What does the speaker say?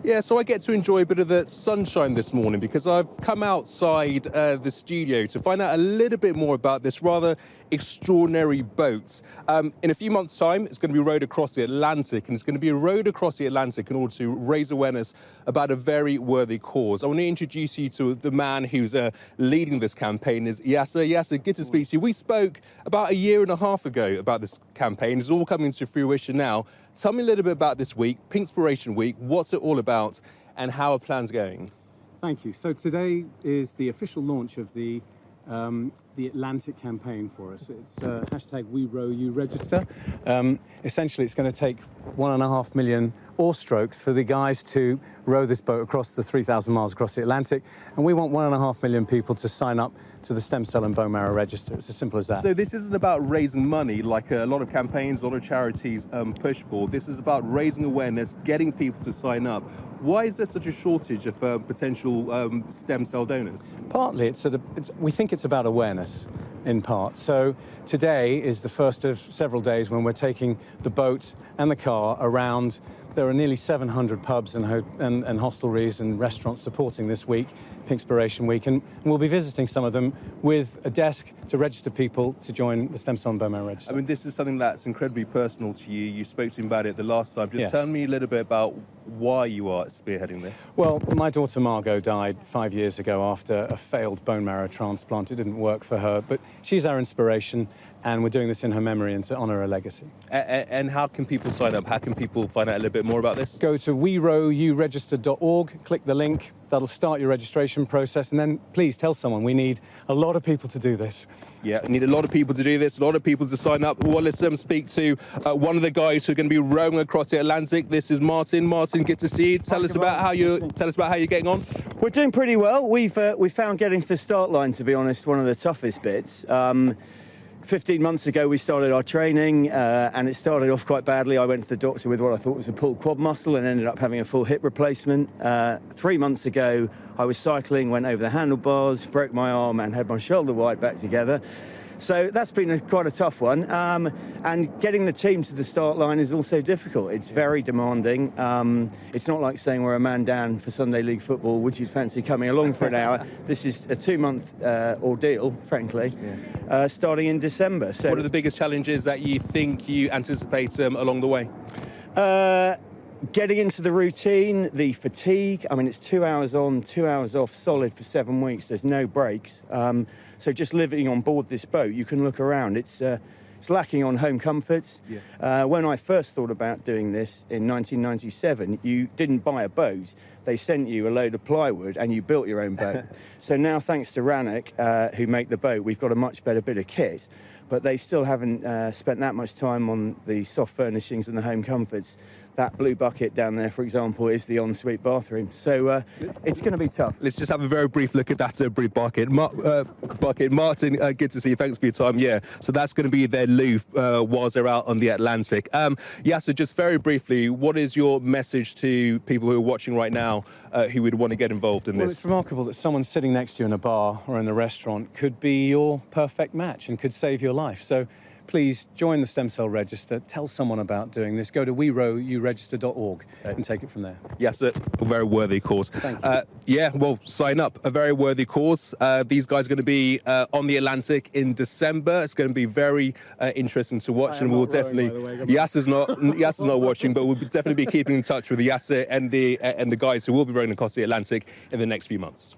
Yeah, so I get to enjoy a bit of the sunshine this morning because I've come outside the studio to find out a little bit more about this rather extraordinary boat. In a few months' time, it's going to be rowed across the Atlantic, and it's going to be rowed across the Atlantic in order to raise awareness about a very worthy cause. I want to introduce you to the man who's leading this campaign, is Yasser. Yasser, good to speak to you. We spoke about a year and a half ago about this campaign. It's all coming to fruition now. Tell me a little bit about this week, Pinkspiration Week. What's it all about, and how are plans going? Thank you. So today is the official launch of the Atlantic campaign for us. It's hashtag We Row You Register. Essentially, it's going to take 1.5 million oar strokes for the guys to row this boat across the 3,000 miles across the Atlantic, and we want 1.5 million people to sign up to the Stem Cell and Bone Marrow Register. It's as simple as that. So this isn't about raising money like a lot of campaigns, a lot of charities push for. This is about raising awareness, getting people to sign up. Why is there such a shortage of potential stem cell donors? Partly, we think it's about awareness in part. So today is the first of several days when we're taking the boat and the car around. There are nearly 700 pubs and hostelries and restaurants supporting this week, Pinkspiration Week, and we'll be visiting some of them with a desk to register people to join the Stem Cell and Bone Marrow Register. I mean, this is something that's incredibly personal to you. You spoke to him about it the last time. Just Yes. Tell me a little bit about why you are spearheading this. Well, my daughter Margot died 5 years ago after a failed bone marrow transplant. It didn't work for her, but she's our inspiration, and we're doing this in her memory and to honour her legacy. And how can people sign up? How can people find out a little bit more about this? Go to werowuregister.org, click the link. That'll start your registration process, and then please tell someone. We need a lot of people to do this. Yeah, we need a lot of people to do this, a lot of people to sign up. Well, let's speak to one of the guys who are going to be rowing across the Atlantic. This is Martin. Martin, good to see you. Tell us about how you're getting on. We're doing pretty well. We found getting to the start line, to be honest, one of the toughest bits. 15 months ago, we started our training, and it started off quite badly. I went to the doctor with what I thought was a pulled quad muscle and ended up having a full hip replacement. 3 months ago, I was cycling, went over the handlebars, broke my arm and had my shoulder wide back together. So that's been quite a tough one. And getting the team to the start line is also difficult. It's very demanding. It's not like saying we're a man down for Sunday League football, would you fancy coming along for an hour? This is a 2-month ordeal, frankly, starting in December. So, what are the biggest challenges that you think you anticipate along the way? Getting into the routine, the fatigue. I mean, it's 2 hours on, 2 hours off, solid for 7 weeks. There's no breaks. So just living on board this boat, you can look around. It's lacking on home comforts. Yeah. When I first thought about doing this in 1997, you didn't buy a boat. They sent you a load of plywood and you built your own boat. So now, thanks to Rannoch, who make the boat, we've got a much better bit of kit. But they still haven't spent that much time on the soft furnishings and the home comforts. That blue bucket down there, for example, is the ensuite bathroom. So it's going to be tough. Let's just have a very brief look at that brief bucket. Martin, good to see you. Thanks for your time. Yeah, so that's going to be their loo whilst they're out on the Atlantic. So just very briefly, what is your message to people who are watching right now who would want to get involved in this? Well, it's remarkable that someone sitting next to you in a bar or in a restaurant could be your perfect match and could save your life. So please join the Stem Cell Register. Tell someone about doing this. Go to werowuregister.org and take it from there. Yes, a very worthy cause. Thank you. Yeah, well, sign up. A very worthy cause. These guys are going to be on the Atlantic in December. It's going to be very interesting to watch, and we'll definitely. Yasser's not watching, but we'll definitely be keeping in touch with Yasser and the guys who will be rowing across the Atlantic in the next few months.